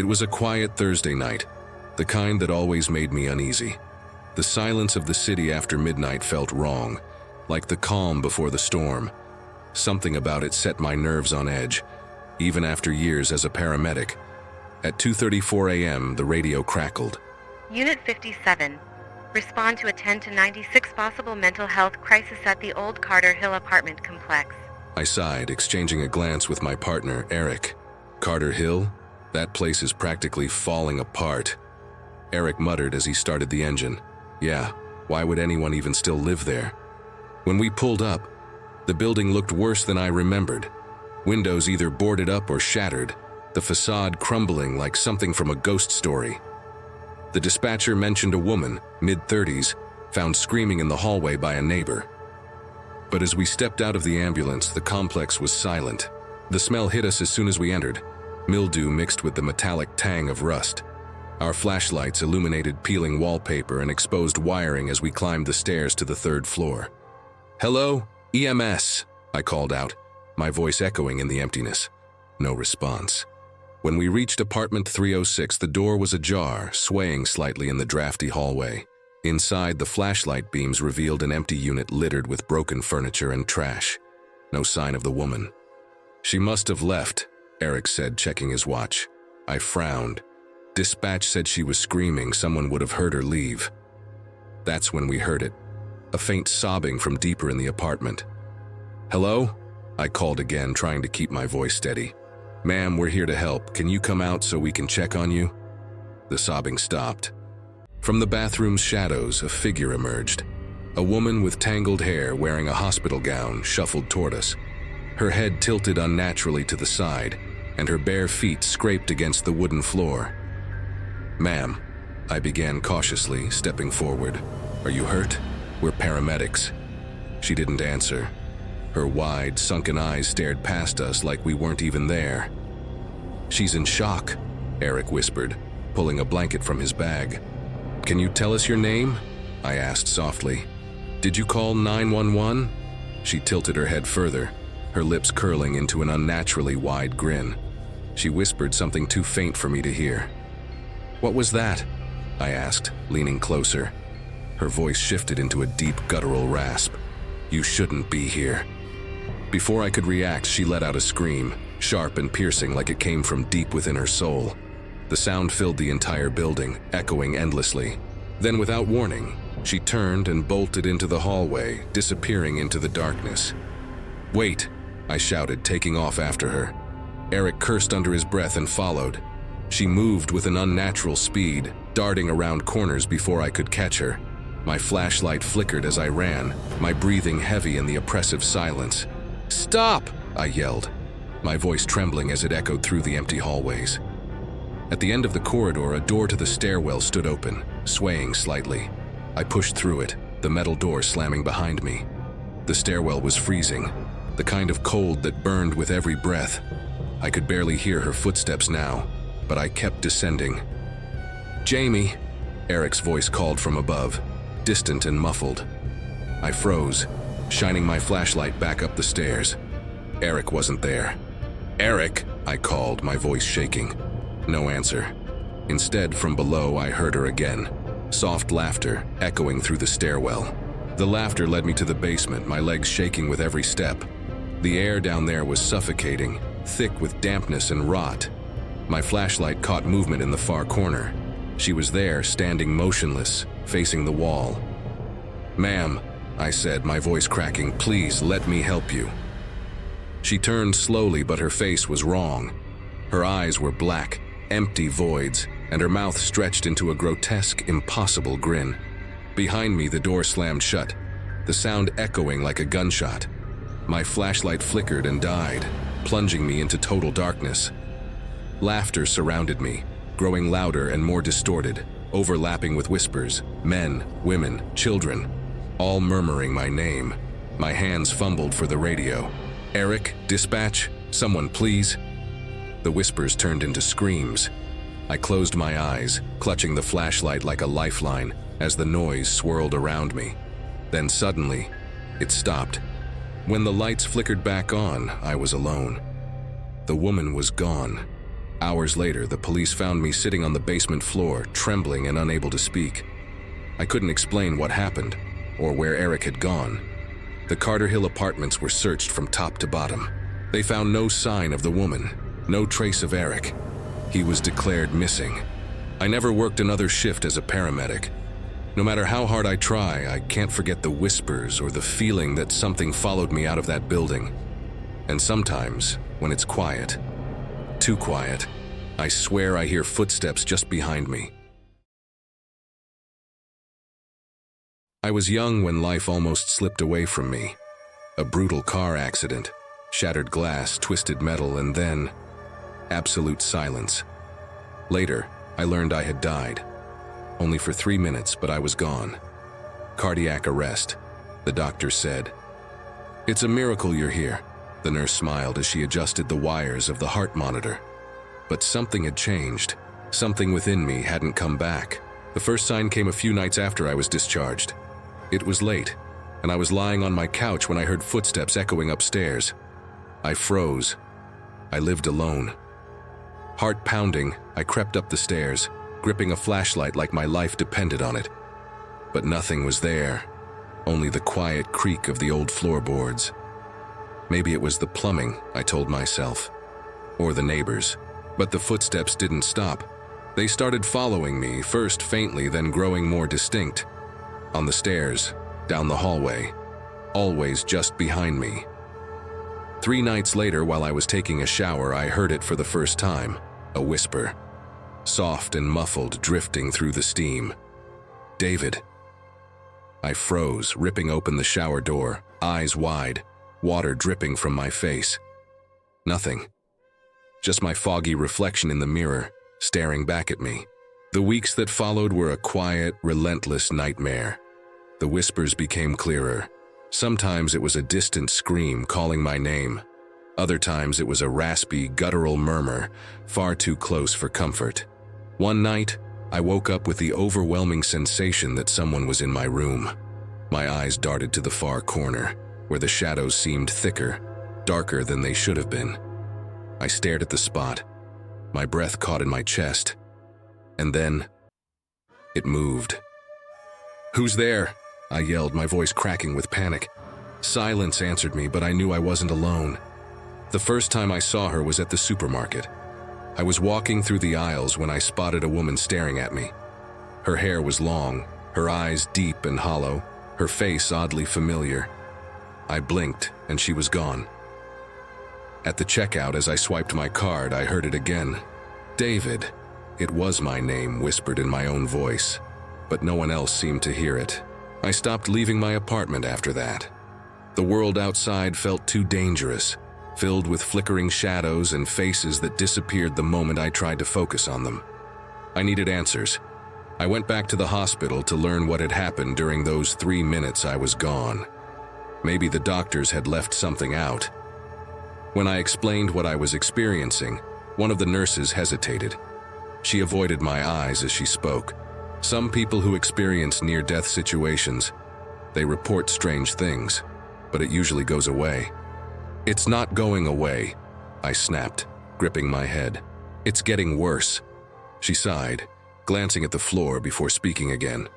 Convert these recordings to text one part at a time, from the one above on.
It was a quiet Thursday night, the kind that always made me uneasy. The silence of the city after midnight felt wrong, like the calm before the storm. Something about it set my nerves on edge, even after years as a paramedic. At 2:34 a.m., the radio crackled. Unit 57. Respond to a 10 to 96 possible mental health crisis at the old Carter Hill apartment complex. I sighed, exchanging a glance with my partner, Eric. Carter Hill? That place is practically falling apart. Eric muttered as he started the engine. Yeah, why would anyone even still live there? When we pulled up, the building looked worse than I remembered. Windows either boarded up or shattered, the facade crumbling like something from a ghost story. The dispatcher mentioned a woman, mid-30s, found screaming in the hallway by a neighbor. But as we stepped out of the ambulance, the complex was silent. The smell hit us as soon as we entered, mildew mixed with the metallic tang of rust. Our flashlights illuminated peeling wallpaper and exposed wiring as we climbed the stairs to the third floor. "Hello, EMS," I called out, my voice echoing in the emptiness. No response. When we reached apartment 306, the door was ajar, swaying slightly in the drafty hallway. Inside, the flashlight beams revealed an empty unit littered with broken furniture and trash. No sign of the woman. "She must have left," Eric said, checking his watch. I frowned. Dispatch said she was screaming. Someone would have heard her leave. That's when we heard it. A faint sobbing from deeper in the apartment. "Hello?" I called again, trying to keep my voice steady. "Ma'am, we're here to help. Can you come out so we can check on you?" The sobbing stopped. From the bathroom's shadows, a figure emerged. A woman with tangled hair wearing a hospital gown shuffled toward us. Her head tilted unnaturally to the side, and her bare feet scraped against the wooden floor. "Ma'am," I began cautiously, stepping forward. "Are you hurt? We're paramedics." She didn't answer. Her wide, sunken eyes stared past us like we weren't even there. "She's in shock," Eric whispered, pulling a blanket from his bag. "Can you tell us your name?" I asked softly. "Did you call 911? She tilted her head further, her lips curling into an unnaturally wide grin. She whispered something too faint for me to hear. "What was that?" I asked, leaning closer. Her voice shifted into a deep guttural rasp. "You shouldn't be here." Before I could react, she let out a scream, sharp and piercing like it came from deep within her soul. The sound filled the entire building, echoing endlessly. Then, without warning, she turned and bolted into the hallway, disappearing into the darkness. "Wait!" I shouted, taking off after her. Eric cursed under his breath and followed. She moved with an unnatural speed, darting around corners before I could catch her. My flashlight flickered as I ran, my breathing heavy in the oppressive silence. "Stop!" I yelled, my voice trembling as it echoed through the empty hallways. At the end of the corridor, a door to the stairwell stood open, swaying slightly. I pushed through it, the metal door slamming behind me. The stairwell was freezing, the kind of cold that burned with every breath. I could barely hear her footsteps now, but I kept descending. "Jamie," Eric's voice called from above, distant and muffled. I froze, shining my flashlight back up the stairs. Eric wasn't there. "Eric," I called, my voice shaking. No answer. Instead, from below, I heard her again. Soft laughter echoing through the stairwell. The laughter led me to the basement, my legs shaking with every step. The air down there was suffocating, thick with dampness and rot. My flashlight caught movement in the far corner. She was there, standing motionless, facing the wall. "Ma'am," I said, my voice cracking, "please let me help you." She turned slowly, but her face was wrong. Her eyes were black, empty voids, and her mouth stretched into a grotesque, impossible grin. Behind me, the door slammed shut, the sound echoing like a gunshot. My flashlight flickered and died, plunging me into total darkness. Laughter surrounded me, growing louder and more distorted, overlapping with whispers, men, women, children, all murmuring my name. My hands fumbled for the radio. "Eric, dispatch, someone please." The whispers turned into screams. I closed my eyes, clutching the flashlight like a lifeline as the noise swirled around me. Then suddenly, it stopped. When the lights flickered back on, I was alone. The woman was gone. Hours later, the police found me sitting on the basement floor, trembling and unable to speak. I couldn't explain what happened or where Eric had gone. The Carter Hill apartments were searched from top to bottom. They found no sign of the woman, no trace of Eric. He was declared missing. I never worked another shift as a paramedic. No matter how hard I try, I can't forget the whispers or the feeling that something followed me out of that building. And sometimes, when it's quiet, too quiet, I swear I hear footsteps just behind me. I was young when life almost slipped away from me. A brutal car accident, shattered glass, twisted metal, and then absolute silence. Later, I learned I had died. Only for 3 minutes, but I was gone. Cardiac arrest, the doctor said. "It's a miracle you're here," the nurse smiled as she adjusted the wires of the heart monitor. But something had changed. Something within me hadn't come back. The first sign came a few nights after I was discharged. It was late, and I was lying on my couch when I heard footsteps echoing upstairs. I froze. I lived alone. Heart pounding, I crept up the stairs, gripping a flashlight like my life depended on it. But nothing was there, only the quiet creak of the old floorboards. Maybe it was the plumbing, I told myself, or the neighbors. But the footsteps didn't stop. They started following me, first faintly, then growing more distinct. On the stairs, down the hallway, always just behind me. 3 nights later, while I was taking a shower, I heard it for the first time, a whisper. Soft and muffled, drifting through the steam. "David." I froze, ripping open the shower door, eyes wide, water dripping from my face. Nothing. Just my foggy reflection in the mirror, staring back at me. The weeks that followed were a quiet, relentless nightmare. The whispers became clearer. Sometimes it was a distant scream calling my name. Other times it was a raspy, guttural murmur, far too close for comfort. One night, I woke up with the overwhelming sensation that someone was in my room. My eyes darted to the far corner, where the shadows seemed thicker, darker than they should have been. I stared at the spot, my breath caught in my chest, and then it moved. "Who's there?" I yelled, my voice cracking with panic. Silence answered me, but I knew I wasn't alone. The first time I saw her was at the supermarket. I was walking through the aisles when I spotted a woman staring at me. Her hair was long, her eyes deep and hollow, her face oddly familiar. I blinked, and she was gone. At the checkout, as I swiped my card, I heard it again. "David." It was my name, whispered in my own voice, but no one else seemed to hear it. I stopped leaving my apartment after that. The world outside felt too dangerous, filled with flickering shadows and faces that disappeared the moment I tried to focus on them. I needed answers. I went back to the hospital to learn what had happened during those 3 minutes I was gone. Maybe the doctors had left something out. When I explained what I was experiencing, one of the nurses hesitated. She avoided my eyes as she spoke. Some people who experience near-death situations, they report strange things, but it usually goes away. "It's not going away," I snapped, gripping my head. "It's getting worse." She sighed, glancing at the floor before speaking again.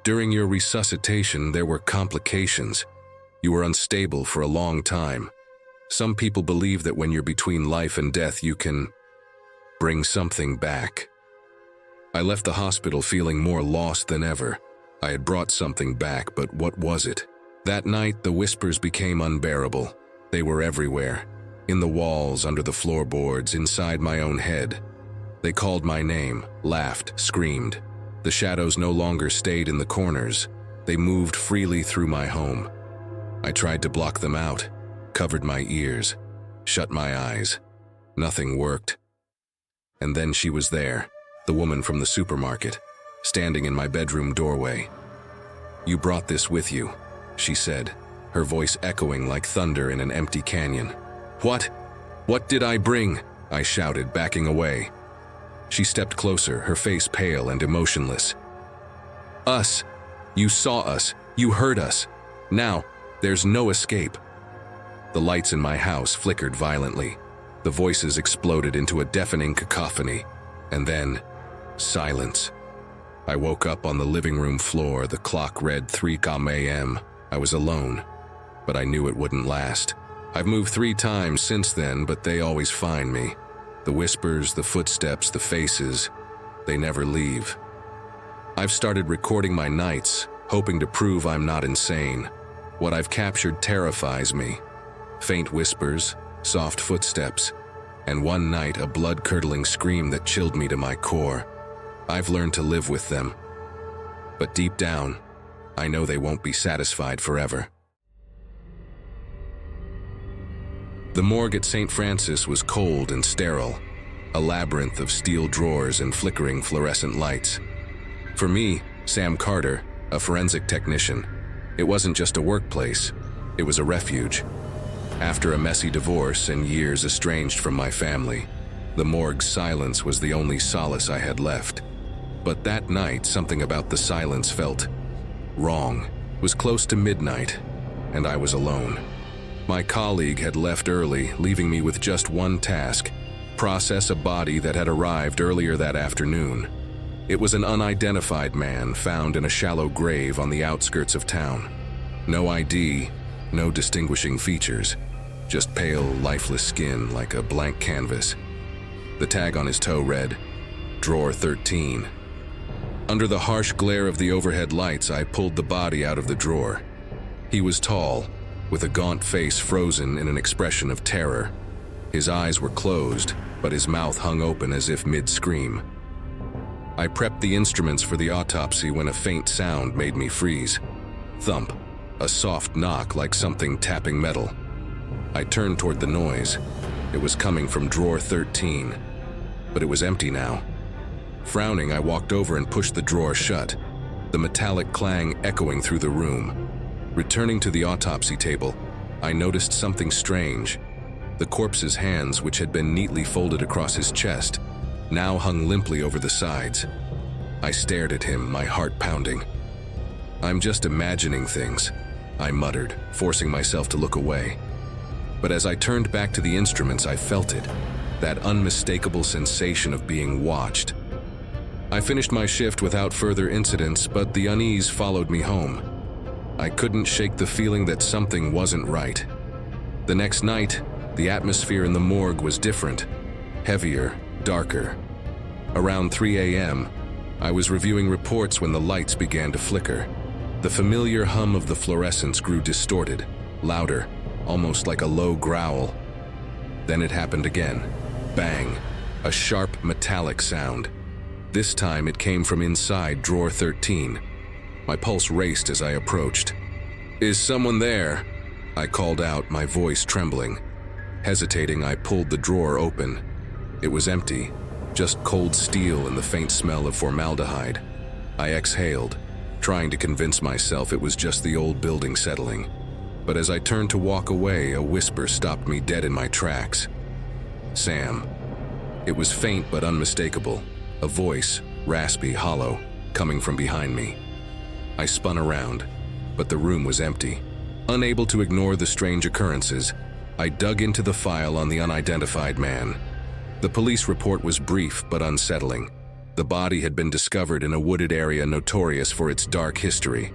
"During your resuscitation, there were complications. You were unstable for a long time. Some people believe that when you're between life and death, you can bring something back." I left the hospital feeling more lost than ever. I had brought something back, but what was it? That night, the whispers became unbearable. They were everywhere. In the walls, under the floorboards, inside my own head. They called my name, laughed, screamed. The shadows no longer stayed in the corners. They moved freely through my home. I tried to block them out, covered my ears, shut my eyes. Nothing worked. And then she was there, the woman from the supermarket, standing in my bedroom doorway. "You brought this with you," she said, her voice echoing like thunder in an empty canyon. "What? What did I bring?" I shouted, backing away. She stepped closer, her face pale and emotionless. "Us. You saw us. You heard us. Now, there's no escape." The lights in my house flickered violently. The voices exploded into a deafening cacophony, and then, silence. I woke up on the living room floor. The clock read 3 a.m. I was alone, but I knew it wouldn't last. I've moved 3 times since then, but they always find me. The whispers, the footsteps, the faces, they never leave. I've started recording my nights, hoping to prove I'm not insane. What I've captured terrifies me. Faint whispers, soft footsteps, and one night a blood-curdling scream that chilled me to my core. I've learned to live with them. But deep down, I know they won't be satisfied forever. The morgue at St. Francis was cold and sterile, a labyrinth of steel drawers and flickering fluorescent lights. For me, Sam Carter, a forensic technician, it wasn't just a workplace, it was a refuge. After a messy divorce and years estranged from my family, the morgue's silence was the only solace I had left. But that night, something about the silence felt wrong. It was close to midnight, and I was alone. My colleague had left early, leaving me with just one task: process a body that had arrived earlier that afternoon. It was an unidentified man found in a shallow grave on the outskirts of town. No ID, no distinguishing features, just pale, lifeless skin like a blank canvas. The tag on his toe read, Drawer 13. Under the harsh glare of the overhead lights, I pulled the body out of the drawer. He was tall, with a gaunt face frozen in an expression of terror. His eyes were closed, but his mouth hung open as if mid-scream. I prepped the instruments for the autopsy when a faint sound made me freeze. Thump, a soft knock like something tapping metal. I turned toward the noise. It was coming from drawer 13, but it was empty now. Frowning, I walked over and pushed the drawer shut, the metallic clang echoing through the room. Returning to the autopsy table, I noticed something strange. The corpse's hands, which had been neatly folded across his chest, now hung limply over the sides. I stared at him, my heart pounding. "I'm just imagining things," I muttered, forcing myself to look away. But as I turned back to the instruments, I felt it, that unmistakable sensation of being watched. I finished my shift without further incidents, but the unease followed me home. I couldn't shake the feeling that something wasn't right. The next night, the atmosphere in the morgue was different, heavier, darker. Around 3 a.m., I was reviewing reports when the lights began to flicker. The familiar hum of the fluorescents grew distorted, louder, almost like a low growl. Then it happened again. Bang, a sharp metallic sound. This time it came from inside drawer 13. My pulse raced as I approached. "Is someone there?" I called out, my voice trembling. Hesitating, I pulled the drawer open. It was empty, just cold steel and the faint smell of formaldehyde. I exhaled, trying to convince myself it was just the old building settling. But as I turned to walk away, a whisper stopped me dead in my tracks. "Sam." It was faint but unmistakable, a voice, raspy, hollow, coming from behind me. I spun around, but the room was empty. Unable to ignore the strange occurrences, I dug into the file on the unidentified man. The police report was brief but unsettling. The body had been discovered in a wooded area notorious for its dark history.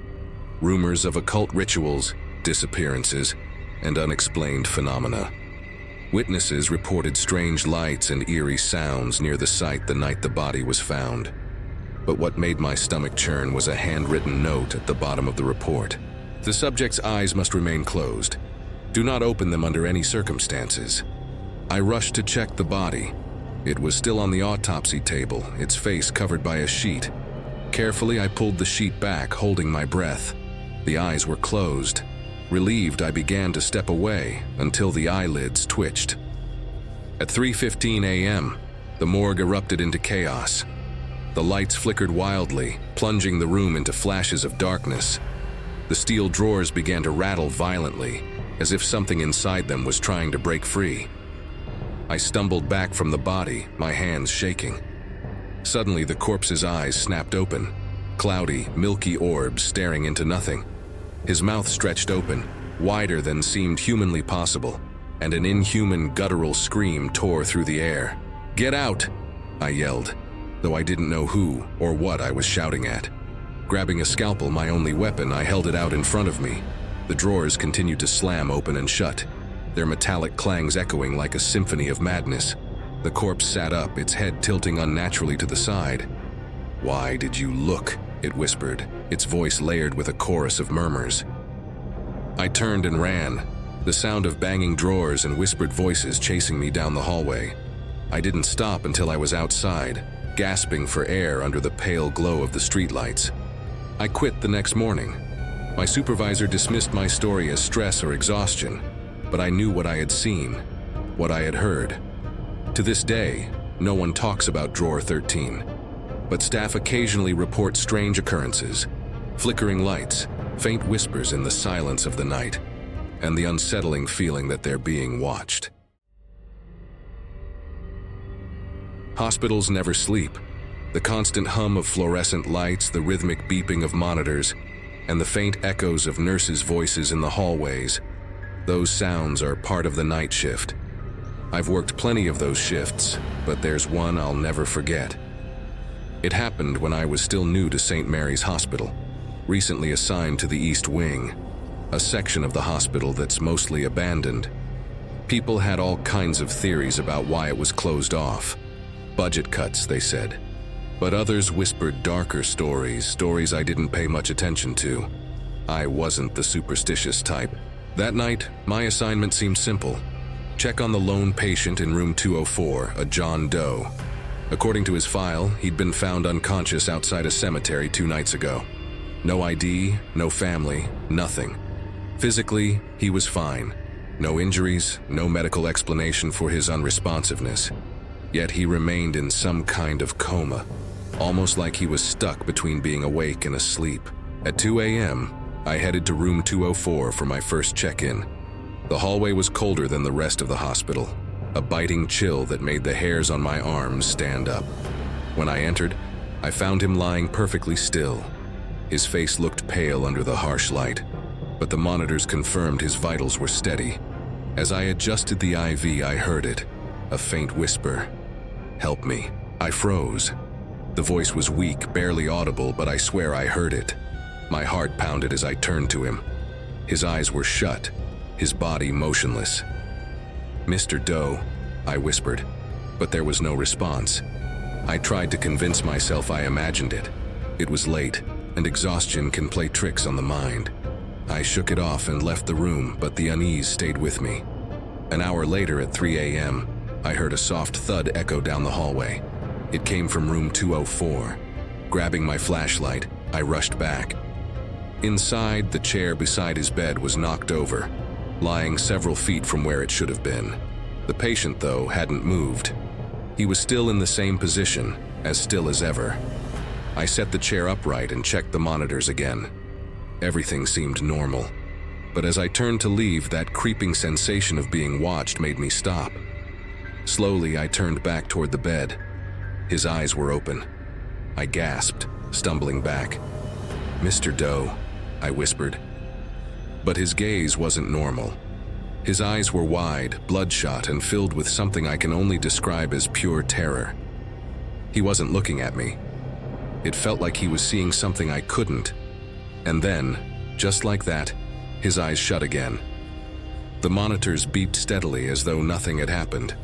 Rumors of occult rituals, disappearances, and unexplained phenomena. Witnesses reported strange lights and eerie sounds near the site the night the body was found. But what made my stomach churn was a handwritten note at the bottom of the report. "The subject's eyes must remain closed. Do not open them under any circumstances." I rushed to check the body. It was still on the autopsy table, its face covered by a sheet. Carefully, I pulled the sheet back, holding my breath. The eyes were closed. Relieved, I began to step away until the eyelids twitched. At 3:15 a.m., the morgue erupted into chaos. The lights flickered wildly, plunging the room into flashes of darkness. The steel drawers began to rattle violently, as if something inside them was trying to break free. I stumbled back from the body, my hands shaking. Suddenly, the corpse's eyes snapped open, cloudy, milky orbs staring into nothing. His mouth stretched open, wider than seemed humanly possible. and an inhuman guttural scream tore through the air. "Get out!" I yelled, though I didn't know who or what I was shouting at. Grabbing a scalpel, my only weapon, I held it out in front of me. The drawers continued to slam open and shut, their metallic clangs echoing like a symphony of madness. The corpse sat up, its head tilting unnaturally to the side. "Why did you look?" it whispered, its voice layered with a chorus of murmurs. I turned and ran, the sound of banging drawers and whispered voices chasing me down the hallway. I didn't stop until I was outside, gasping for air under the pale glow of the streetlights. I quit the next morning. My supervisor dismissed my story as stress or exhaustion, but I knew what I had seen, what I had heard. To this day, no one talks about Drawer 13, but staff occasionally report strange occurrences, flickering lights, faint whispers in the silence of the night, and the unsettling feeling that they're being watched. Hospitals never sleep. The constant hum of fluorescent lights, the rhythmic beeping of monitors, and the faint echoes of nurses' voices in the hallways, those sounds are part of the night shift. I've worked plenty of those shifts, but there's one I'll never forget. It happened when I was still new to St. Mary's Hospital, recently assigned to the East Wing, a section of the hospital that's mostly abandoned. People had all kinds of theories about why it was closed off. Budget cuts, they said. But others whispered darker stories I didn't pay much attention to. I wasn't the superstitious type. That night, my assignment seemed simple. Check on the lone patient in room 204, a John Doe. According to his file, he'd been found unconscious outside a cemetery 2 nights ago. No ID, no family, nothing. Physically, he was fine. No injuries, no medical explanation for his unresponsiveness. Yet he remained in some kind of coma, almost like he was stuck between being awake and asleep. At 2 a.m., I headed to room 204 for my first check-in. The hallway was colder than the rest of the hospital, a biting chill that made the hairs on my arms stand up. When I entered, I found him lying perfectly still. His face looked pale under the harsh light, but the monitors confirmed his vitals were steady. As I adjusted the IV, I heard it, a faint whisper. "Help me." I froze. The voice was weak, barely audible, but I swear I heard it. My heart pounded as I turned to him. His eyes were shut, his body motionless. "Mr. Doe," I whispered, but there was no response. I tried to convince myself I imagined it. It was late, and exhaustion can play tricks on the mind. I shook it off and left the room, but the unease stayed with me. An hour later at 3 a.m., I heard a soft thud echo down the hallway. It came from room 204. Grabbing my flashlight, I rushed back. Inside, the chair beside his bed was knocked over, lying several feet from where it should have been. The patient, though, hadn't moved. He was still in the same position, as still as ever. I set the chair upright and checked the monitors again. Everything seemed normal. But as I turned to leave, that creeping sensation of being watched made me stop. Slowly, I turned back toward the bed. His eyes were open. I gasped, stumbling back. "Mr. Doe," I whispered. But his gaze wasn't normal. His eyes were wide, bloodshot, and filled with something I can only describe as pure terror. He wasn't looking at me. It felt like he was seeing something I couldn't. And then, just like that, his eyes shut again. The monitors beeped steadily as though nothing had happened.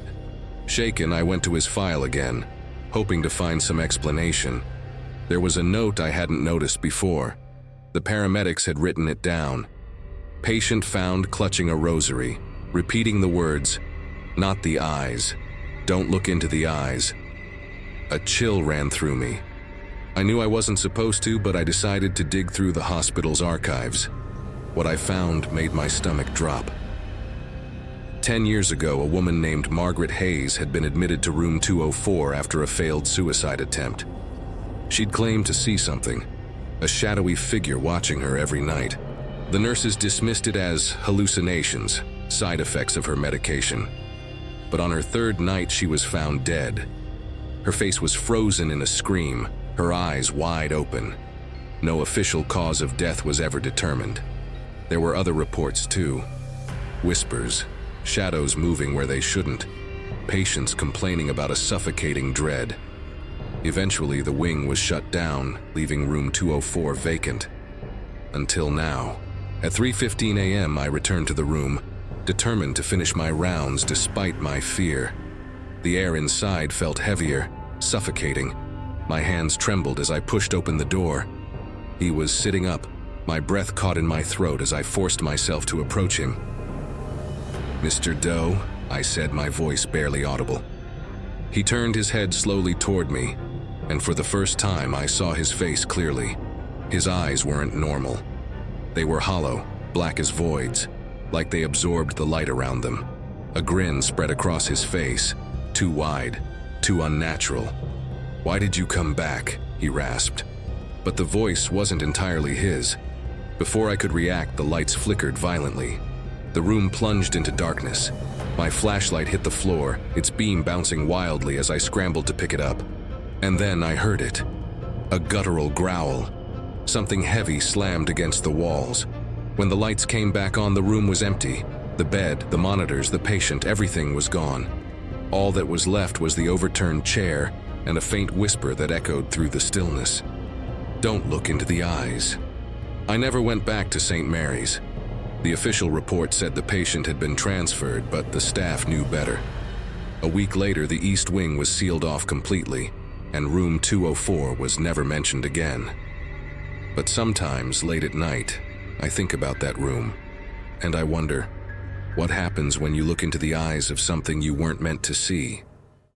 Shaken, I went to his file again, hoping to find some explanation. There was a note I hadn't noticed before. The paramedics had written it down. Patient found clutching a rosary, repeating the words, "Not the eyes. Don't look into the eyes." A chill ran through me. I knew I wasn't supposed to, but I decided to dig through the hospital's archives. What I found made my stomach drop. 10 years ago, a woman named Margaret Hayes had been admitted to room 204 after a failed suicide attempt. She'd claimed to see something, a shadowy figure watching her every night. The nurses dismissed it as hallucinations, side effects of her medication. But on her 3rd night, she was found dead. Her face was frozen in a scream, her eyes wide open. No official cause of death was ever determined. There were other reports too. Whispers, shadows moving where they shouldn't, patients complaining about a suffocating dread. Eventually, the wing was shut down, leaving room 204 vacant. Until now. At 3:15 a.m., I returned to the room, determined to finish my rounds despite my fear. The air inside felt heavier, suffocating. My hands trembled as I pushed open the door. He was sitting up, my breath caught in my throat as I forced myself to approach him. "Mr. Doe," I said, my voice barely audible. He turned his head slowly toward me, and for the first time I saw his face clearly. His eyes weren't normal. They were hollow, black as voids, like they absorbed the light around them. A grin spread across his face, too wide, too unnatural. "Why did you come back?" he rasped. But the voice wasn't entirely his. Before I could react, the lights flickered violently. The room plunged into darkness. My flashlight hit the floor, its beam bouncing wildly as I scrambled to pick it up. And then I heard it. A guttural growl. Something heavy slammed against the walls. When the lights came back on, the room was empty. The bed, the monitors, the patient, everything was gone. All that was left was the overturned chair and a faint whisper that echoed through the stillness. "Don't look into the eyes." I never went back to St. Mary's. The official report said the patient had been transferred, but the staff knew better. A week later, the East Wing was sealed off completely, and room 204 was never mentioned again. But sometimes, late at night, I think about that room, and I wonder, what happens when you look into the eyes of something you weren't meant to see?